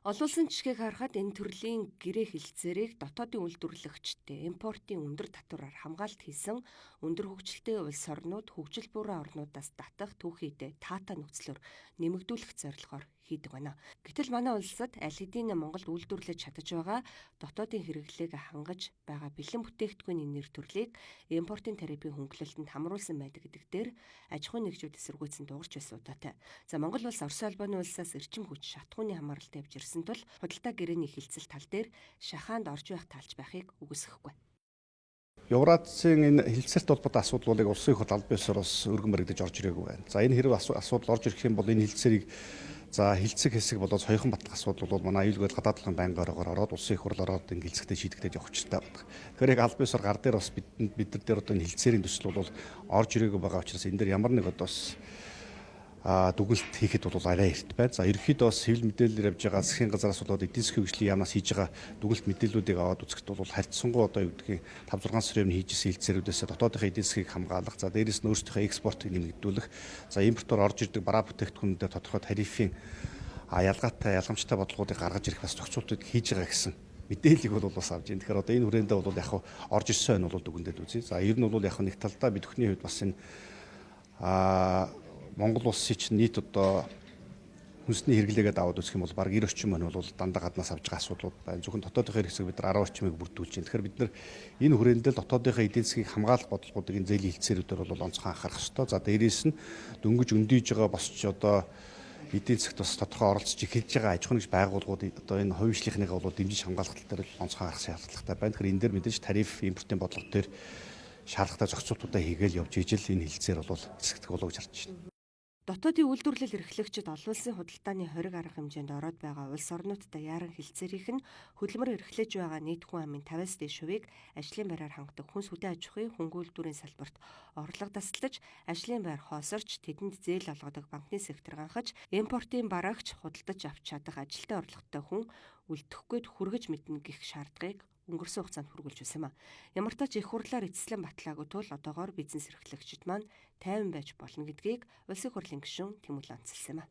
Олон улсын жишгээг харахад энэ төрлийн гэрээ хэлцээрийг дотоодын үйлдвэрлэгчтэй импортын өндөр татвараар хамгаалалт хийсэн өндөр хөгжилтэй улс орнууд хөгжил буруу орнуудаас татах түүхийдээ таатай нөхцлөөр нэмэгдүүлэх зорилгоор хийдэг байна. Гэтэл манай улсад аль хэдийн Монголд үйлдвэрлэж чадаж байгаа дотоодын хэрэглээг хангаж байгаа бэлэн бүтээгдэхүүний нэр төрлийг импортын тарифын хөнгөлөлтөнд хамруулсан байдаг гэдэг дээр аж ахуйн нэгжүүд эсэргүүцэн дуугарч байсан удаатай. За Монгол улс Орос улбаны улсаас эрчим хүч шатхууны хамааралтай явж ирсэн тул худалдаа гэрээний хилцэл тал дээр шахаанд орж байх талж байхыг үгүйсэхгүй. Евразийн энэ хилцээрт холбоотой асуудлыг улсын их хурл аль биесоос өргөн баригдаж орж ирээгүй байна. За энэ хэрэг асуудал орж ирэх юм бол энэ хилцээрийг хилцэг хэсэг болоод соёхон батлах асуудал бол манай аюулгүй гадаад талын байнгаараар ороод улсын их хурл ороод энэ хилцэгтэй шийдэгдэж явах хэрэгтэй байна. Тэгэхээр яг аль биесоор гар дээр бас бид нар дээр одоо энэ хилцээрийн төсөл бол орж ирээгүй байгаа учраас энэ дээр ямар нэг одоо дүгнэлт хийхэд бол арай эрт байна. За ерөнхийдөө бас хэвлэл мэдээлэлээр явж байгаа засгийн газраас болоод эдийн засгийн хөгжлийн яамнаас хийж байгаа дүгнэлт мэдээллүүдийг аваад үзэхэд бол харьцангуй одоо юу гэдгийг 5-6 сарын өмнө хийжсэн хилцээрүүдээс дотоодынхаа эдийн засгийг хамгаалах, за дээрээс нь өөрсдийнхөө экспортыг нэмэгдүүлэх, за импортоор орж ирдэг бараа бүтээгдэхүүнүүдэд тодорхой тарифын ялгаатай ялгамжтай бодлогуудыг гаргаж ирэх бас зохицуултыг хийж байгаа гэсэн мэдээллийг бол бас авж байна. Тэгэхээр одоо энэ хүрээндээ бол яг орж ирсэн байна бол дүгнэлт үзье. За ер нь бол яг нэг талдаа бид бүхний хувьд бас энэ Монгол улсын чинь нийт одоо хүнсний хэрэглээгээд аваад үзэх юм бол баг 90 орчим мань бол дандаа гаднаас авж байгаа асуудлууд байна. Зөвхөн дотоодынхоо хэрэгсэг бид нар 10 орчмыг бүрдүүлж байна. Тэгэхээр бид нар энэ хүрээндээ дотоодынхоо эдийн засгийг хамгаалах бодлогуудыг энэ зээлийн хилцээрүүдээр бол онцгой анхаарах ёстой. За дээрээс нь дөнгөж өндийж байгаа босч одоо эдийн засгт бас тодорхой оролцож эхэлж байгаа аж ахуйн нэгж байгууллагууд одоо энэ хувийн бол дэмжиж хамгаалах тал дээр онцгой анхаарах шаардлагатай байна. Тэгэхээр энэ дээр мэдээж тариф импортын бодлого дээр шаардлагатай зохицуултуудаа хийгээл явж ижил энэ хилцээр бол эсэгдэх болов гэж харж байна. Дотоодын үйлдвэрлэл эрхлэгчид олон улсын худалдааны хориг арга хэмжээнд ороод байгаа улс орнуудтай яаран хилцээрийнх нь хөдөлмөр эрхлэж байгаа нийт хүн амын 50-аас дээш хувийг ажлын байраар хангадаг хүнс хүлээн аж ахуйн хөнгө үйлдвэрийн салбарт орлого тасалдаж, ажлын байр хоосорч, тэдэнд зээл олгодог банкны сектор ганхаж, импортын бараагч худалдаж авч чадах ажилтны орлоготой хүн үлдэхгүйд хүргэж мэднэ гэх шаардлагыг өнгөрсөн хугацаанд хүргүүлж байсан юм а. Ямар ч тач их хурлаар эцэслэн батлаагүй тул одоогоор бизнес эрхлэгчид маань тайван байж болно гэдгийг улсын хурлын гишүүн Тэмүлэн онцлсан юм а.